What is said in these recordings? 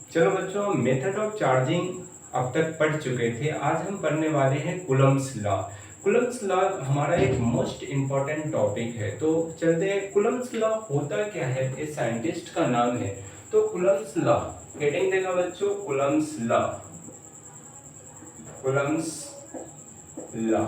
चलो बच्चों, हम मेथड ऑफ चार्जिंग अब तक पढ़ चुके थे। आज हम पढ़ने वाले हैं कुलम्ब्स लॉ। कुलम्ब्स लॉ हमारा एक मोस्ट इम्पॉर्टेंट टॉपिक है, तो चलते हैं। कुलम्ब्स लॉ होता क्या है, इस साइंटिस्ट का नाम है। तो कुलम्ब्स लॉ हेडिंग देगा बच्चों, कुलम्ब्स लॉ। कुलम्ब्स लॉ,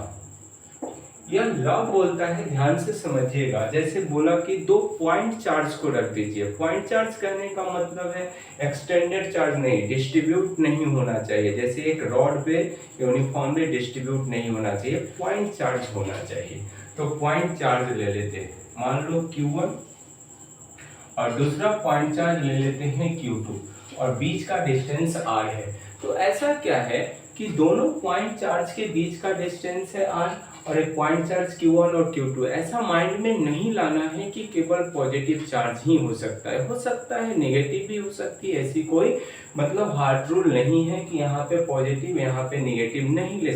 यह लॉ बोलता है, ध्यान से समझिएगा, जैसे बोला कि दो पॉइंट चार्ज को रख दीजिए। पॉइंट चार्ज करने का मतलब है एक्सटेंडेड चार्ज नहीं, डिस्ट्रीब्यूट नहीं होना चाहिए। जैसे एक रॉड पे यूनिफॉर्मली डिस्ट्रीब्यूट नहीं होना चाहिए, पॉइंट चार्ज होना चाहिए। तो पॉइंट चार्ज ले लेते हैं, मान लो Q1, और दूसरा पॉइंट चार्ज ले लेते हैं Q2, और बीच का डिस्टेंस R है। तो ऐसा क्या है कि दोनों पॉइंट चार्ज के बीच का डिस्टेंस है R, और एक पॉइंट चार्ज Q1 और Q2। ऐसा माइंड में नहीं लाना है कि केवल पॉजिटिव चार्ज ही हो सकता है नेगेटिव भी हो सकती है। ऐसी कोई मतलब हार्ड रूल नहीं है कि यहाँ पे पॉजिटिव यहाँ पे नेगेटिव नहीं ले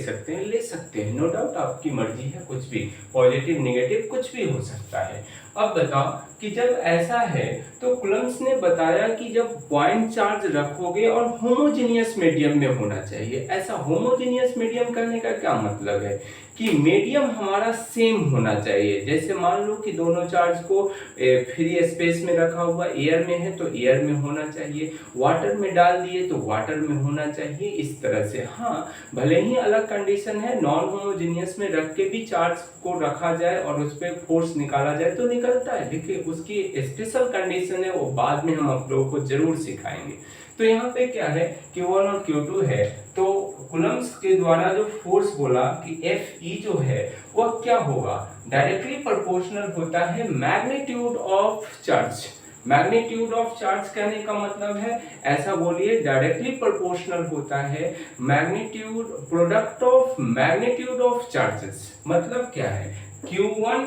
सकते हैं, नो डाउट आपकी मर्जी है, कुछ भी पॉजिटिव नेगेटिव कुछ भी हो सकता है। अब बताओ कि जब ऐसा है तो कुलम्ब्स ने बताया कि जब पॉइंट चार्ज रखोगे और होमोजेनियस मीडियम में होना चाहिए। ऐसा होमोजेनियस मीडियम करने का क्या मतलब है कि मीडियम हमारा सेम होना चाहिए। जैसे मान लो कि दोनों चार्ज को फ्री स्पेस में रखा हुआ, एयर में है तो एयर में होना चाहिए, वाटर में डाल दिए तो वाटर में होना चाहिए, इस तरह से। हाँ, भले ही अलग कंडीशन है, नॉन होमोजेनियस में रख के भी चार्ज को रखा जाए और उस पर फोर्स निकाला जाए तो निकलता है। देखिए उसकी स्पेशल कंडीशन है, वो बाद में हम आप लोगों को जरूर सिखाएंगे। तो यहाँ पे क्या है, Q1 और Q2 है, तो कुलम्ब्स के द्वारा जो फोर्स बोला कि Fe जो है वह क्या होगा, डायरेक्टली प्रोपोर्शनल होता है magnitude of charge. Magnitude of charge कहने का मतलब है, ऐसा बोलिए, डायरेक्टली प्रोपोर्शनल होता है magnitude, product of magnitude of charges. मतलब क्या है, Q1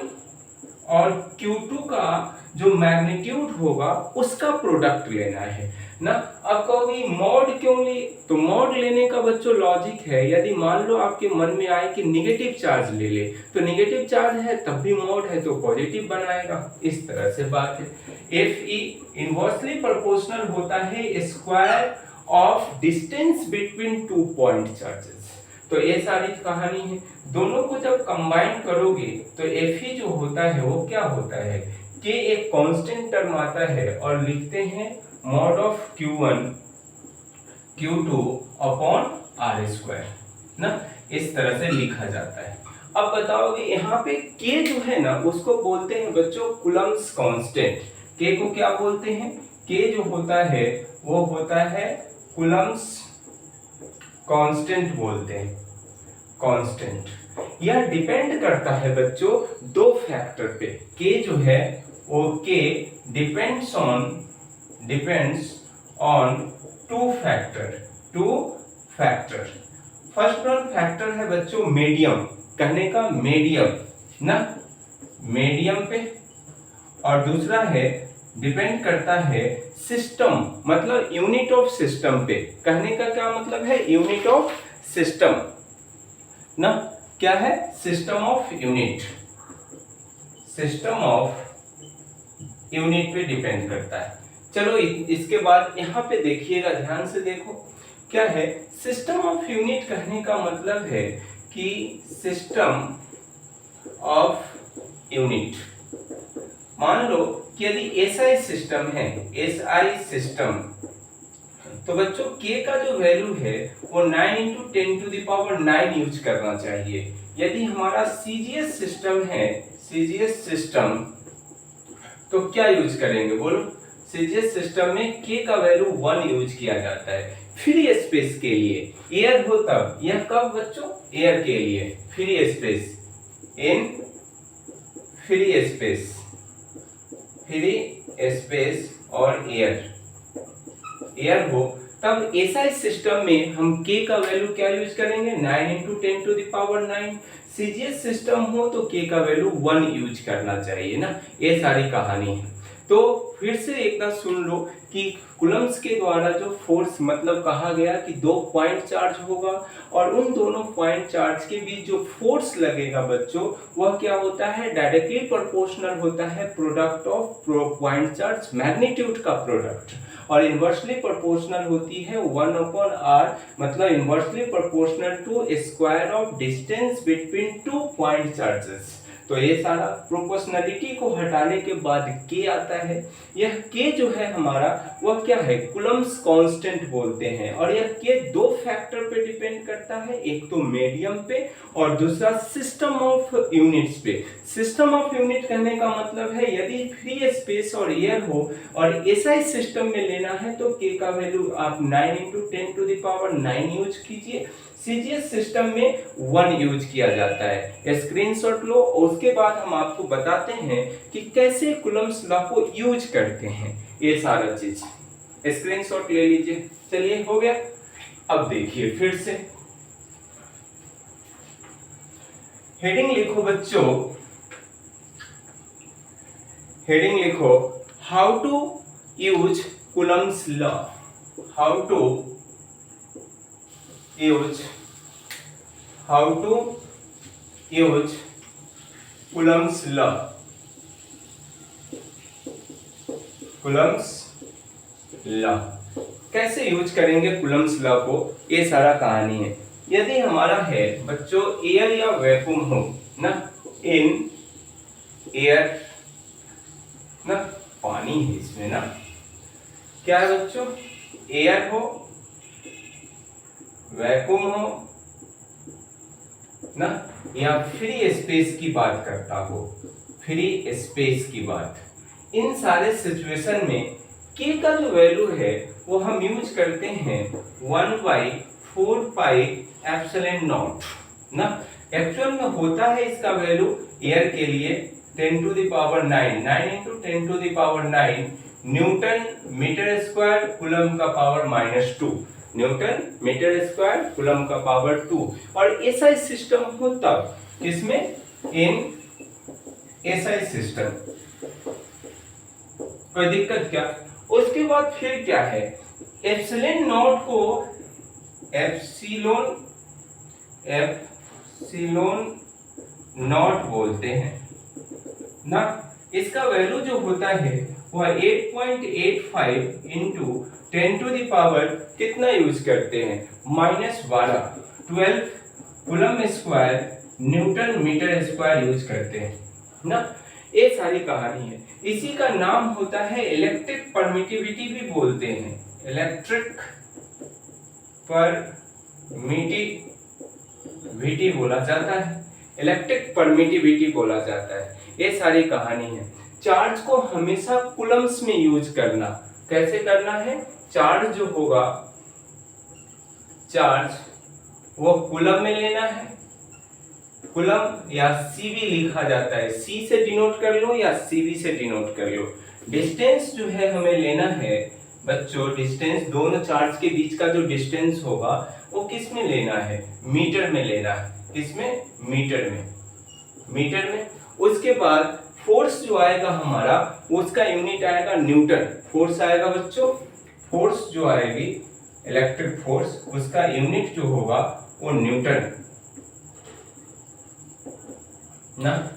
और Q2 का जो मैग्नीट्यूड होगा उसका प्रोडक्ट लेना है ना। अब कहोगे मॉड क्यों ली, तो मॉड लेने का बच्चों लॉजिक है, यदि मान लो आपके मन में आए कि निगेटिव चार्ज ले ले, तो निगेटिव चार्ज है तब भी मॉड है तो पॉजिटिव बनाएगा, इस तरह से बात है। Fe इनवर्सली प्रोपोर्शनल होता है square of distance between two point charges. तो ये सारी कहानी है। दोनों को जब कंबाइन करोगे तो Fe जो होता है वो क्या होता है, K एक कांस्टेंट टर्म आता है और लिखते हैं mod of Q1 Q2 upon R square ना, इस तरह से लिखा जाता है। अब बताओगे यहाँ पे K जो है ना उसको बोलते हैं बच्चों कुलम्ब्स कांस्टेंट। K को क्या बोलते हैं, K जो होता है वो होता है कुलम्ब्स कांस्टेंट बोलते हैं, कांस्टेंट। यह डिपेंड करता है बच्चों दो फैक्टर पे। K जो है वो K depends on two factor. First one factor है बच्चों मीडियम, कहने का मीडियम ना, मीडियम पे। और दूसरा है डिपेंड करता है सिस्टम, मतलब यूनिट ऑफ सिस्टम पे। कहने का क्या मतलब है, यूनिट ऑफ सिस्टम ना, क्या है, सिस्टम ऑफ यूनिट पे डिपेंड करता है। चलो इसके बाद यहाँ पे देखिएगा, ध्यान से देखो क्या है, सिस्टम ऑफ यूनिट कहने का मतलब है कि सिस्टम ऑफ यूनिट। मान लो कि यदि SI सिस्टम है, SI सिस्टम, तो बच्चों K का जो वैल्यू है वो 9 × 10⁹ यूज करना चाहिए। यदि हमारा CGS सिस्टम है, CGS सिस्टम, तो क्या यूज करेंगे बोलो, CGS सिस्टम में K का वैल्यू 1 यूज किया जाता है। फ्री स्पेस के लिए, एयर हो तब, यह कब बच्चों, एयर के लिए, free space, in free space और एयर हो तब SI सिस्टम में हम K का वैल्यू क्या यूज करेंगे, 9 × 10⁹ CGS सिस्टम हो तो K का वैल्यू 1 यूज करना चाहिए ना। ये सारी कहानी है। तो फिर से एक बार सुन लो कि कुलम्ब्स के द्वारा जो फोर्स मतलब कहा गया कि दो पॉइंट चार्ज होगा और उन दोनों पॉइंट चार्ज के बीच जो फोर्स लगेगा बच्चों वह क्या होता है, डायरेक्टली प्रोपोर्शनल होता है product of point charge magnitude का प्रोडक्ट। और इन्वर्सली प्रोपोर्शनल होती है 1/r, मतलब inversely proportional to square of distance between two point charges. तो ये सारा प्रोपोर्शनलिटी को हटाने के बाद के आता है। यह के जो है हमारा वह क्या है, कूलम्ब्स कांस्टेंट बोलते हैं। और यह के दो फैक्टर पे डिपेंड करता है, एक तो मीडियम पे और दूसरा सिस्टम ऑफ यूनिट्स पे। सिस्टम ऑफ यूनिट कहने का मतलब है यदि फ्री स्पेस और एयर हो और एसआई सिस्टम में लेना है तो के का वैल्यू आप 9 × 10⁹ यूज कीजिए। सीजीएस सिस्टम में 1 यूज किया जाता है। स्क्रीनशॉट लो, उसके बाद हम आपको बताते हैं कि कैसे कूलम्ब्स लॉ को यूज करते हैं। ये सारा चीज स्क्रीनशॉट ले लीजिए। चलिए हो गया। अब देखिए फिर से हेडिंग लिखो बच्चों, हेडिंग लिखो how to use Coulomb's law. How to use Coulomb's law. Coulomb's law कैसे यूज करेंगे कूलम्ब्स लॉ को, ये सारा कहानी है। यदि हमारा है बच्चों एयर या वैक्यूम हो ना, इन एयर ना, पानी है इसमें ना, क्या है बच्चों, एयर हो, वैक्यूम हो ना, या फ्री स्पेस की बात करता हो, फ्री स्पेस की बात, इन सारे सिचुएशन में के का जो वैल्यू है वो हम यूज करते हैं 1/4πε0 ना। एक्चुअल में होता है इसका वैल्यू एयर के लिए 10⁹ 9 न्यूटन मीटर स्क्वायर कूलम का power -2, newton metre square coulomb का पावर 2। और एसआई सिस्टम हो तब किसमें, इन एसआई सिस्टम, कोई दिक्कत क्या। उसके बाद फिर क्या है, एप्सिलॉन नॉट को एप्सिलॉन नॉट बोलते हैं ना। इसका वैल्यू जो होता है वह 8.85 × 10⁻, कितना यूज करते हैं, -12 coulomb square newton metre square use करते हैं ना। ये सारी कहानी है। इसी का नाम होता है इलेक्ट्रिक परमिटिविटी भी बोलते हैं, इलेक्ट्रिक परमिटिविटी बोला जाता है, इलेक्ट्रिक परमिटिविटी बोला जाता है। ये सारी कहानी है। चार्ज को हमेशा कूलम्ब्स में यूज करना, कैसे करना है, चार्ज जो होगा, चार्ज वो कूलम में लेना है, कूलम या सीवी लिखा जाता है, सी से डिनोट कर लो या सीवी से डिनोट कर लो। डिस्टेंस जो है हमें लेना है बच्चों, डिस्टेंस दोनों चार्ज के बीच का जो डिस्टेंस होगा वो किस में लेना है, मीटर में लेना है। किसमें, मीटर में, मीटर में। उसके बाद फोर्स जो आएगा हमारा, उसका यूनिट आएगा न्यूटन। फोर्स आएगा बच्चों, फोर्स जो आएगी इलेक्ट्रिक फोर्स, उसका यूनिट जो होगा वो न्यूटन ना,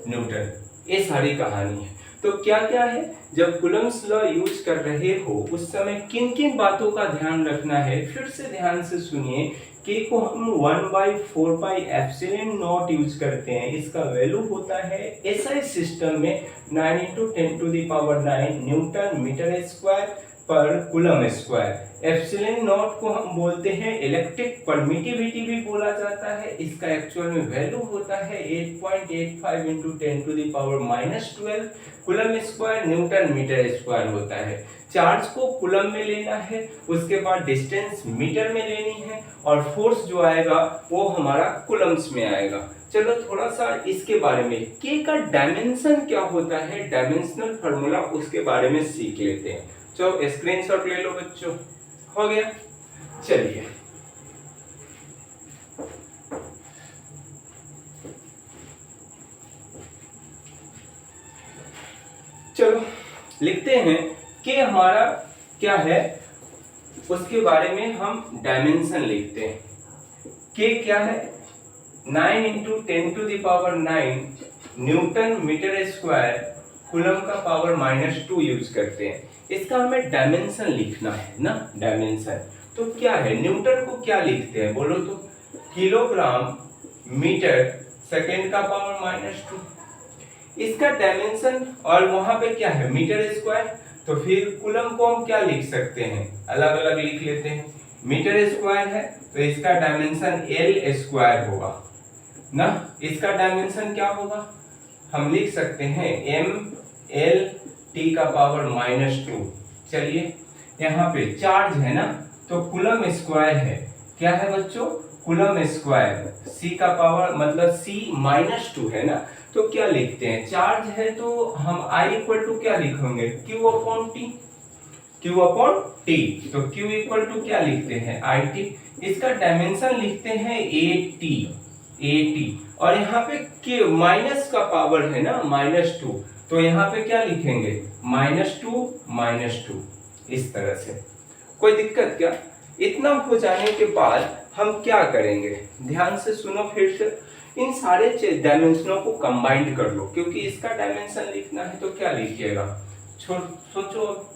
न्यूटन। ये सारी कहानी है। तो क्या क्या है, जब कूलम्ब्स लॉ यूज कर रहे हो उस समय किन किन बातों का ध्यान रखना है, फिर से ध्यान से सुनिए। के को हम 1/4πε0 यूज करते हैं, इसका वैल्यू होता है एसआई सिस्टम में 9 × 10⁹ न्यूटन मीटर स्क्वायर पर कूलम स्क्वायर। एप्सिलॉन नॉट को हम बोलते हैं इलेक्ट्रिक परमिटिविटी भी बोला जाता है, इसका एक्चुअल में वैल्यू होता है 8.85 × 10⁻⁻12 coulomb square newton metre square होता है। चार्ज को कूलम में लेना है, उसके बाद डिस्टेंस मीटर में लेनी है और फोर्स जो आएगा वो हमारा कूलम्स में आएगा। चलो थोड़ा सा इसके बारे में, के का डायमेंशन क्या होता है, डायमेंशनल फार्मूला, उसके बारे में सीख लेते हैं। चलो स्क्रीनशॉट ले लो बच्चों, हो गया। चलिए चलो लिखते हैं कि हमारा क्या है, उसके बारे में हम डायमेंशन लिखते हैं। के क्या है, 9 × 10⁹ न्यूटन मीटर स्क्वायर कूलम का पावर -2 यूज करते हैं। इसका हमें डायमेंशन लिखना है ना, डायमेंशन। तो क्या है, न्यूटन को क्या लिखते हैं बोलो तो, किलोग्राम मीटर सेकेंड का पावर -2, इसका डायमेंशन। और वहां पे क्या है, मीटर स्क्वायर, तो फिर कूलम को हम क्या लिख सकते हैं, अलग अलग लिख लेते हैं। मीटर स्क्वायर है तो इसका डायमेंशन L स्क्वायर होगा ना, इसका डायमेंशन क्या होगा, हम लिख सकते हैं ml t का पावर -2। चलिए यहाँ पे चार्ज है ना, तो कूलम स्क्वायर है, क्या है बच्चों, कूलम स्क्वायर, c का पावर मतलब c-2 है ना, तो क्या लिखते हैं, चार्ज है तो हम I इक्वल टू क्या लिखेंगे, Q/T, Q/T, तो Q इक्वल टू क्या लिखते हैं, IT, इसका डायमेंशन लिखते हैं AT, और यहाँ पे Q माइनस का पावर है ना -2, तो यहाँ पे क्या लिखेंगे, -2, इस तरह से। कोई दिक्कत क्या, इतना हो जाने के बाद हम क्या करेंगे, ध्यान से सुनो फिर से, इन सारे डायमेंशनों को कंबाइंड कर लो, क्योंकि इसका डायमेंशन लिखना है तो क्या लिखिएगा, सोचो,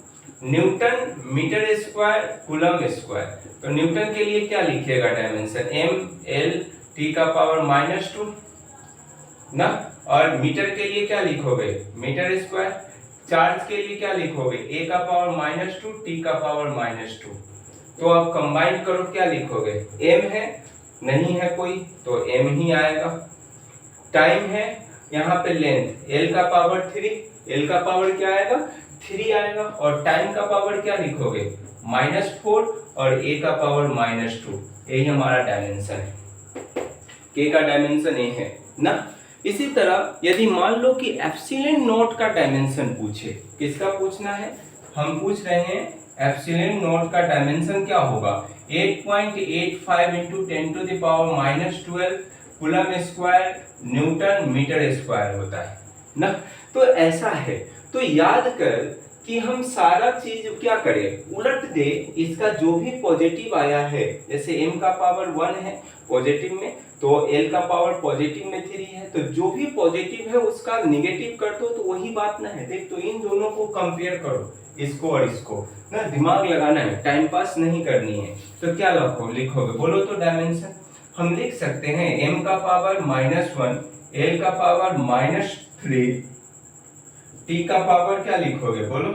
newton metre square coulomb square, तो न्यूटन के लिए क्या लिखिएगा डायमेंशन, ml t का पावर -2 ना, और मीटर के लिए क्या लिखोगे, मीटर स्क्वायर, चार्ज के लिए क्या लिखोगे, a का पावर -2 t का पावर -2, तो अब कंबाइन करो, क्या लिखोगे, m है, नहीं है कोई तो m ही आएगा, टाइम है, यहाँ पे लेंथ l का पावर 3, l का पावर क्या आएगा, 3 आएगा, और टाइम का पावर क्या लिखोगे, -4, और a का पावर -2, यही हमारा डायमेंशन है, k का डायमेंशन a है ना। इसी तरह यदि मान लो कि एप्सिलॉन नॉट का डायमेंशन पूछे, किसका पूछना है, हम पूछ रहे हैं एप्सिलॉन नॉट का डायमेंशन क्या होगा, 8.85 × 10⁻⁻12 coulomb square newton metre square होता है ना। तो ऐसा है, तो याद कर कि हम सारा चीज क्या करें, उलट दे, इसका जो भी पॉजिटिव आया है, जैसे m का पावर 1 है पॉजिटिव में, तो l का पावर पॉजिटिव में 3 है, तो जो भी पॉजिटिव है उसका निगेटिव कर दो, तो वही बात ना है, देख, तो इन दोनों को कंपेयर करो, इसको और इसको ना, दिमाग लगाना है, टाइम पास नहीं करनी है। तो क्या लिखोगे बोलो तो, डायमेंशन हम लिख सकते हैं m का पावर -1, l का पावर -3, t का पावर क्या लिखोगे बोलो,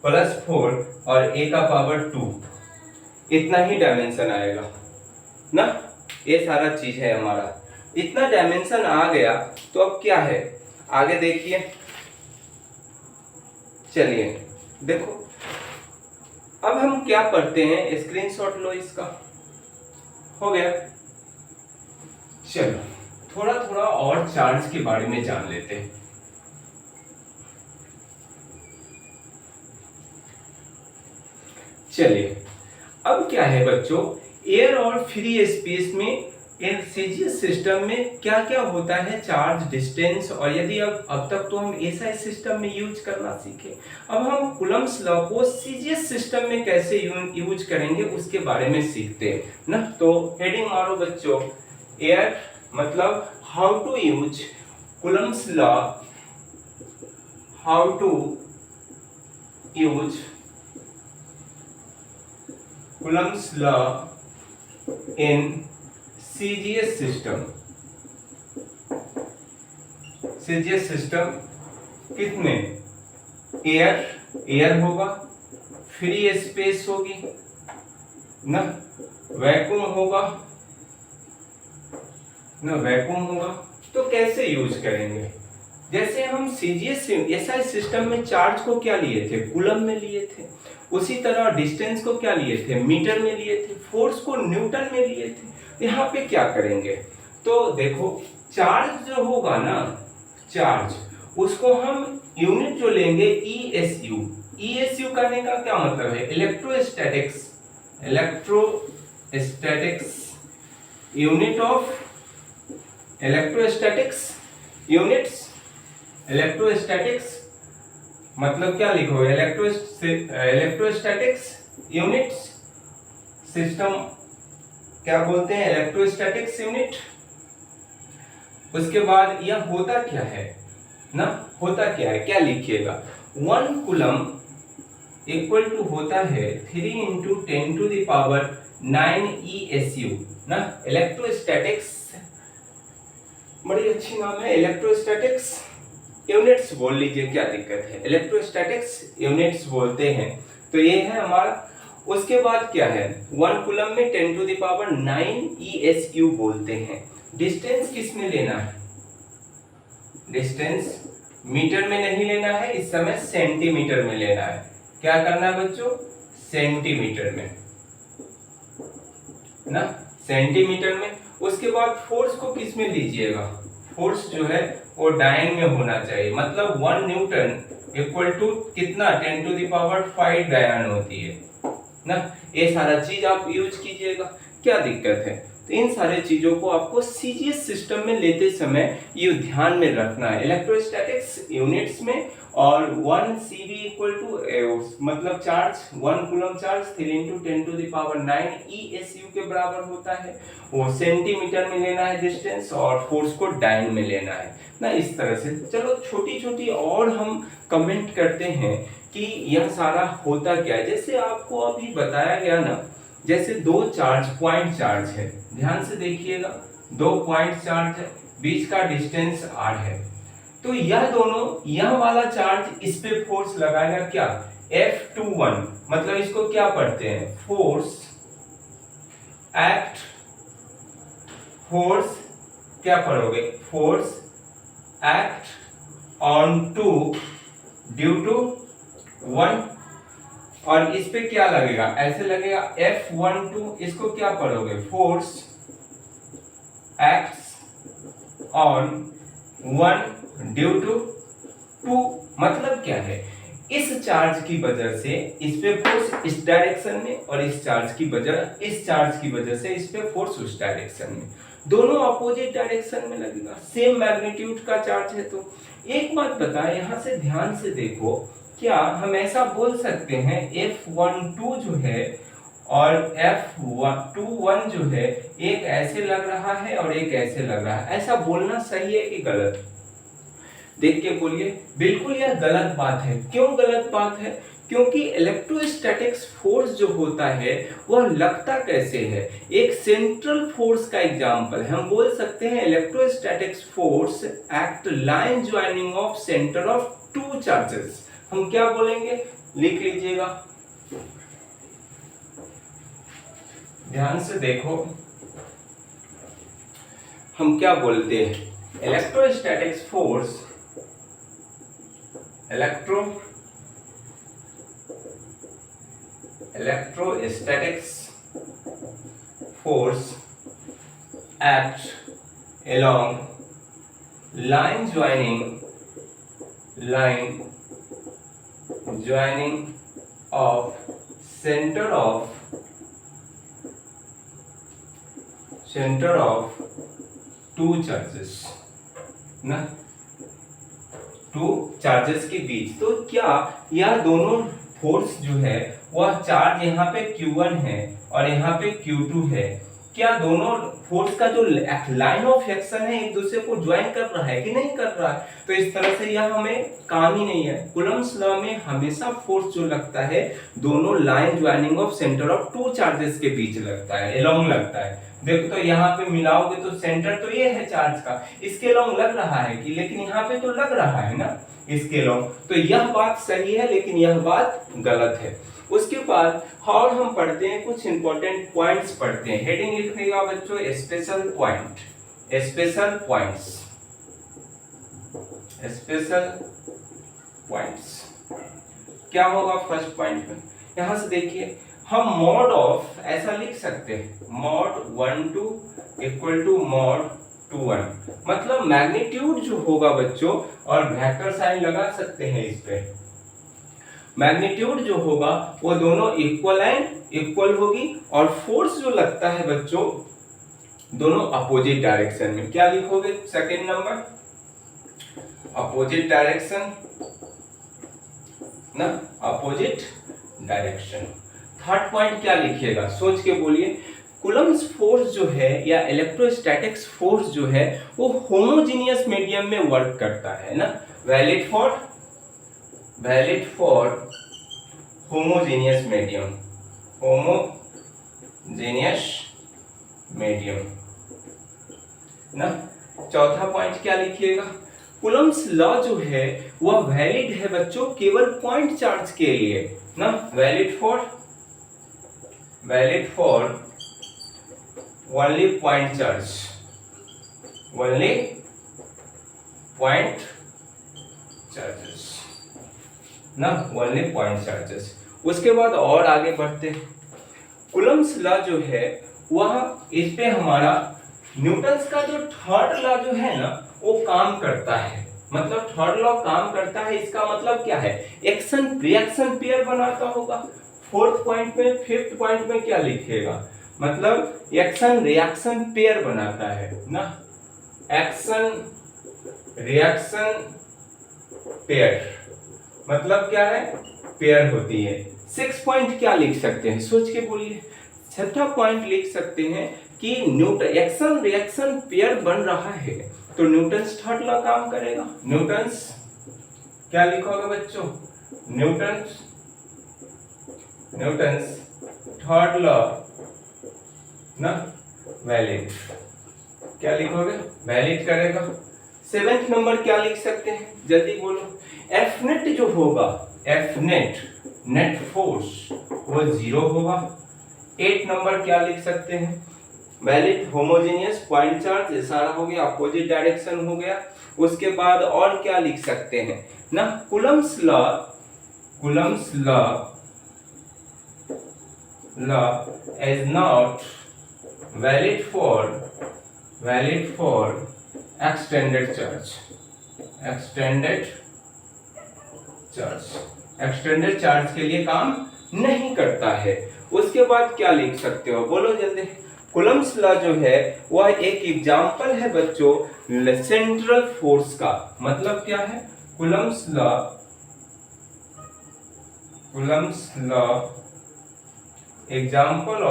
+4, और a का पावर 2, इतना ही डायमेंशन आएगा ना, ये सारा चीज है हमारा, इतना डायमेंशन आ गया, तो अब क्या है, आगे देखिए, चलिए देखो, अब हम क्या पढ़ते हैं, स्क्रीनशॉट लो इसका, हो गया। चलो थोड़ा थोड़ा और चार्ज के बारे में जान लेते हैं। चलिए, अब क्या है बच्चों, एयर और फ्री स्पेस में एलसीजीएस सिस्टम में क्या क्या होता है, चार्ज, डिस्टेंस, और यदि अब तक तो हम एसआई सिस्टम में यूज करना सीखे, अब हम कूलम्स लॉ को सीजीएस सिस्टम में कैसे यूज करेंगे उसके बारे में सीखते हैं ना। तो हेडिंग मारो बच्चों, एयर मतलब how to use Coulomb's law, how to use Coulomb's law in CGS system. CGS system कितने, एयर होगा, फ्री स्पेस होगी ना, वैक्यूम होगा ना, वैक्यूम होगा। तो कैसे यूज करेंगे, जैसे हम सीजीएस एसआई सिस्टम में चार्ज को क्या लिए थे, कूलम में लिए थे, उसी तरह डिस्टेंस को क्या लिए थे, मीटर में लिए थे, फोर्स को न्यूटन में लिए थे। यहाँ पे क्या करेंगे, तो देखो, चार्ज जो होगा ना, चार्ज, उसको हम यूनिट जो लेंगे ESU। ESU करने का क्या मतलब है, electrostatics, unit of electrostatics, units electrostatics मतलब क्या लिखोगे, इलेक्ट्रोस्टैटिक्स यूनिट्स, सिस्टम क्या बोलते हैं, इलेक्ट्रोस्टैटिक्स यूनिट। उसके बाद यह होता क्या है ना, होता क्या है, क्या लिखिएगा, 1 कूलम इक्वल टू होता है 3 इंटू 10⁹ ESU ना। इलेक्ट्रोस्टैटिक्स बड़ी अच्छी नाम है, इलेक्ट्रोस्टैटिक्स यूनिट्स बोल लीजिए, क्या दिक्कत है, इलेक्ट्रोस्टैटिक्स यूनिट्स बोलते हैं। तो ये है हमारा। उसके बाद क्या है, 1 कूलम में 10⁹ ESU बोलते हैं। डिस्टेंस किस में लेना है, डिस्टेंस मीटर में नहीं लेना है, इस समय सेंटीमीटर में लेना है। क्या करना है बच्चों, सेंटीमीटर में ना, सेंटीमीटर में। उसके बाद फोर्स को किस में लीजिएगा, फोर्स जो है वो डायन में होना चाहिए, मतलब 1 न्यूटन इक्वल टू कितना 10⁵ डायन होती है ना। ये सारा चीज आप यूज कीजिएगा, क्या दिक्कत है। तो इन सारे चीजों को आपको सीजीएस सिस्टम में लेते समय ये ध्यान में रखना है, इलेक्ट्रोस्टैटिक्स यूनिट्स में। और 1 CV इक्वल टू मतलब charge 1 coulomb charge 3 into 10⁹ ESU के बराबर होता है, वो सेंटीमीटर में लेना है डिस्टेंस, और फोर्स को डायन में लेना है ना। इस तरह से चलो छोटी छोटी और हम कमेंट करते हैं कि यह सारा होता क्या है। जैसे आपको अभी बताया गया ना, जैसे दो चार्ज पॉइंट चार्ज है, ध्यान से देखिएगा, 2 पॉइंट चार्ज है, बीच का डिस्टेंस r है। तो यह दोनों, यह वाला चार्ज इस पे फोर्स लगाएगा क्या, F21, मतलब इसको क्या पढ़ते हैं, फोर्स एक्ट, फोर्स क्या पढ़ोगे, force act on two due to 1, और इस पे क्या लगेगा, ऐसे लगेगा F12, इसको क्या पढ़ोगे, force acts on 1 due to 2। मतलब क्या है, इस चार्ज की वजह से इस पे फोर्स इस डायरेक्शन में, और इस चार्ज की वजह से इस पे फोर्स उस डायरेक्शन में, दोनों अपोजिट डायरेक्शन में लगेगा, सेम मैग्नीट्यूड का चार्ज है। तो एक बात बताएं, यहां से ध्यान से देखो, क्या हम ऐसा बोल सकते हैं F12 जो है और F21 जो है, एक ऐसे लग रहा है और एक ऐसे लग रहा है, ऐसा बोलना सही है कि गलत, देख के बोलिए। बिल्कुल यह गलत बात है। क्यों गलत बात है, क्योंकि इलेक्ट्रोस्टैटिक्स फोर्स जो होता है वह लगता कैसे है, एक सेंट्रल फोर्स का एग्जांपल है। हम बोल सकते हैं electrostatics force act line joining of centre of 2 charges. हम क्या बोलेंगे, लिख लीजिएगा, ध्यान से देखो, हम क्या बोलते हैं, electrostatics force, electrostatics force act along line joining of center of 2 charges ना, 2 चार्जेस के बीच। तो क्या यह दोनों फोर्स जो है वह चार्ज यहाँ पे Q1 है और यहाँ पे Q2 है, क्या दोनों फोर्स का जो लाइन ऑफ एक्शन है एक दूसरे को ज्वाइन कर रहा है कि नहीं कर रहा है। तो इस तरह से यह हमें काम ही नहीं है। कूलम्ब्स लॉ में हमेशा फोर्स जो लगता है दोनों line joining of centre of 2 charges के बीच लगता है, एलोंग लगता है। देखो तो यहाँ पे मिलाओगे तो सेंटर तो ये है चार्ज का, इसके एलोंग लग रहा है कि, लेकिन यहाँ पे तो लग रहा है ना इसके एलोंग। तो यह बात सही है, लेकिन यह बात गलत है। उसके बाद और हम पढ़ते हैं कुछ इंपॉर्टेंट पॉइंट्स पढ़ते हैं। हेडिंग लिखिएगा बच्चों, special point, special points, special points. क्या होगा फर्स्ट पॉइंट में, यहां से देखिए, हम मॉड ऑफ ऐसा लिख सकते हैं, मॉड 12 इक्वल टू मॉड 21, मतलब मैग्नीट्यूड जो होगा बच्चों, और वेक्टर साइन लगा सकते हैं इस पे, मैग्नीट्यूड जो होगा वो दोनों इक्वल होगी, और फोर्स जो लगता है बच्चों दोनों अपोजिट डायरेक्शन में। क्या लिखोगे सेकंड नंबर, अपोजिट डायरेक्शन ना, अपोजिट डायरेक्शन। थर्ड पॉइंट क्या लिखिएगा, सोच के बोलिए। कूलम्ब्स फोर्स जो है या इलेक्ट्रोस्टैटिक्स फोर्स जो है वो होमोजेनियस मीडियम में वर्क करता है ना, valid for homogeneous medium, homogeneous medium ना। चौथा पॉइंट क्या लिखिएगा, कूलम्ब्स लॉ जो है वह वैलिड है बच्चों केवल पॉइंट चार्ज के लिए ना, valid for only point charge, only point charges ना, ओनली पॉइंट चार्जेस। उसके बाद और आगे बढ़ते हैं, कूलम्ब्स लॉ जो है वह इस पे हमारा न्यूटन्स का जो थर्ड लॉ जो है ना वो काम करता है, मतलब थर्ड लॉ काम करता है, इसका मतलब क्या है, एक्शन रिएक्शन पेयर बनाता होगा। फोर्थ पॉइंट में, फिफ्थ पॉइंट में क्या लिखिएगा, मतलब एक्शन रिएक्शन पेयर बनाता है ना, एक्शन रिएक्शन पेयर मतलब क्या है, पेयर होती है। सिक्स पॉइंट क्या लिख सकते हैं, सोच के बोलिए। छठा पॉइंट लिख सकते हैं कि न्यूटन एक्शन रिएक्शन पेयर बन रहा है तो न्यूटन्स थर्ड लॉ काम करेगा। न्यूटन्स क्या लिखोगे बच्चों, न्यूटन्स थर्ड लॉ ना वैलिड, क्या लिखोगे, वैलिड करेगा। सेवेंथ नंबर क्या लिख सकते हैं, जल्दी बोलो। एफ नेट जो होगा, एफ नेट फोर्स वो 0 होगा। 8 नंबर क्या लिख सकते हैं, वैलिड होमोजेनियस पॉइंट चार्ज, ये सारा हो गया, अपोजिट डायरेक्शन हो गया। उसके बाद और क्या लिख सकते हैं ना, Coulomb's law is not valid for extended charge के लिए काम नहीं करता है। उसके बाद क्या लिख सकते हो, बोलो जल्दी। कूलम्ब्स लॉ जो है वह एक एग्जांपल है बच्चों सेंट्रल फोर्स का, मतलब क्या है, Coulomb's law example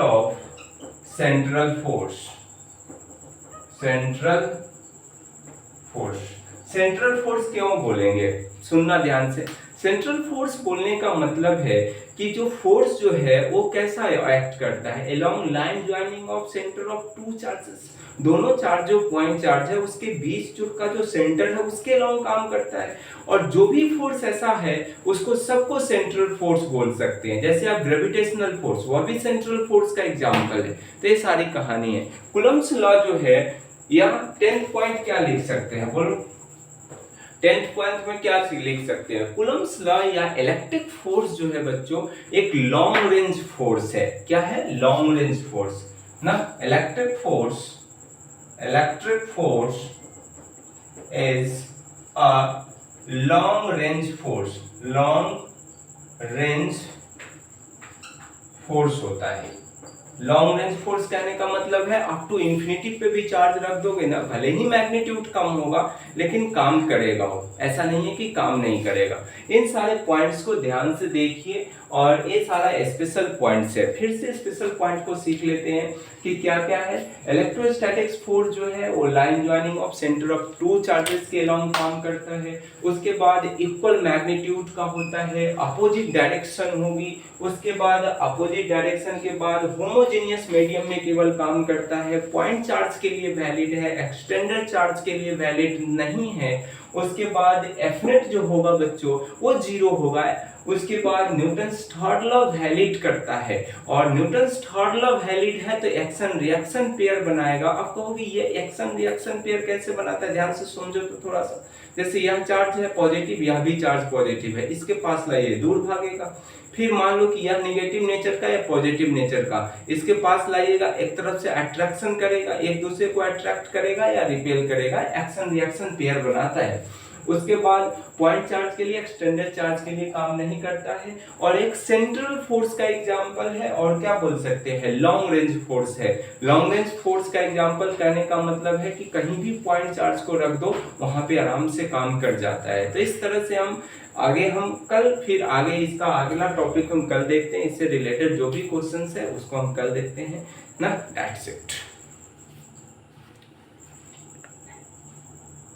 of central force. Central force क्यों बोलेंगे, सुनना ध्यान से। सेंट्रल फोर्स बोलने का मतलब है कि जो फोर्स जो है वो कैसा एक्ट करता है, along line joining of centre of two charges, दोनों चार्ज जो पॉइंट चार्ज है उसके बीच जो का जो सेंटर है उसके अलोंग काम करता है। और जो भी फोर्स ऐसा है उसको सबको सेंट्रल फोर्स बोल सकते हैं। जैसे आप ग्रेविटेशनल फोर्स, वह भी सेंट्रल फोर्स का एग्जांपल है। तो ये सारी कहानी है। कूलम्ब्स लॉ जो है, यहाँ 10th पॉइंट क्या लिख सकते हैं, बोलो 10th पॉइंट में क्या लिख सकते हैं, कूलम्ब्स लॉ या इलेक्ट्रिक फोर्स जो है बच्चों एक लॉन्ग रेंज फोर्स है। क्या है, लॉन्ग रेंज फोर्स ना। Electric force is a long range force होता है। लॉन्ग रेंज फोर्स कहने का मतलब है अप टू इंफिनिटी पे भी चार्ज रख दोगे ना, भले ही मैग्नीट्यूड कम होगा लेकिन काम करेगा वो, ऐसा नहीं है कि काम नहीं करेगा। इन सारे पॉइंट्स को ध्यान से देखिए और ये सारा स्पेशल पॉइंट्स है। फिर से स्पेशल पॉइंट को सीख लेते हैं कि क्या क्या है। इलेक्ट्रोस्टैटिक्स फोर्स जो है वो line joining of centre of two charges के अलोंग काम करता है। उसके बाद इक्वल मैग्नीट्यूड का होता है, अपोजिट डायरेक्शन होगी। उसके बाद अपोजिट डायरेक्शन के बाद होमोजेनियस मीडियम में केवल काम करता है, पॉइंट चार्ज के लिए वैलिड है, एक्सटेंडेड चार्ज के लिए वैलिड नहीं है। उसके बाद एफ नेट जो होगा बच्चों वो 0 होगा। उसके बाद न्यूटन्स थर्ड लॉ वैलिड करता है, और न्यूटन्स थर्ड लॉ वैलिड है तो एक्शन रिएक्शन पेयर बनाएगा। अब कहोगे ये एक्शन रिएक्शन पेयर कैसे बनाता है, ध्यान से समझो तो थोड़ा सा। जैसे यह चार्ज है पॉजिटिव, यह भी चार्ज पॉजिटिव है, इसके पास लाइए दूर भागेगा। फिर मान लो कि यह नेगेटिव नेचर का या पॉजिटिव नेचर का, इसके पास लाइएगा, एक तरफ से अट्रैक्शन करेगा, एक दूसरे को अट्रैक्ट करेगा या रिपेल करेगा, एक्शन रिएक्शन पेयर बनाता है। उसके बाद पॉइंट चार्ज के लिए, एक्सटेंडेड चार्ज के लिए काम नहीं करता है, और एक सेंट्रल फोर्स का एग्जांपल है। और क्या बोल सकते हैं, लॉन्ग रेंज फोर्स है। लॉन्ग रेंज फोर्स का एग्जांपल कहने का मतलब है कि कहीं भी पॉइंट चार्ज को रख दो वहां पे आराम से काम कर जाता है। तो इस तरह से हम कल फिर आगे इसका अगला टॉपिक हम कल देखते हैं, इससे रिलेटेड जो भी क्वेश्चंस है उसको हम कल देखते हैं ना। That's it.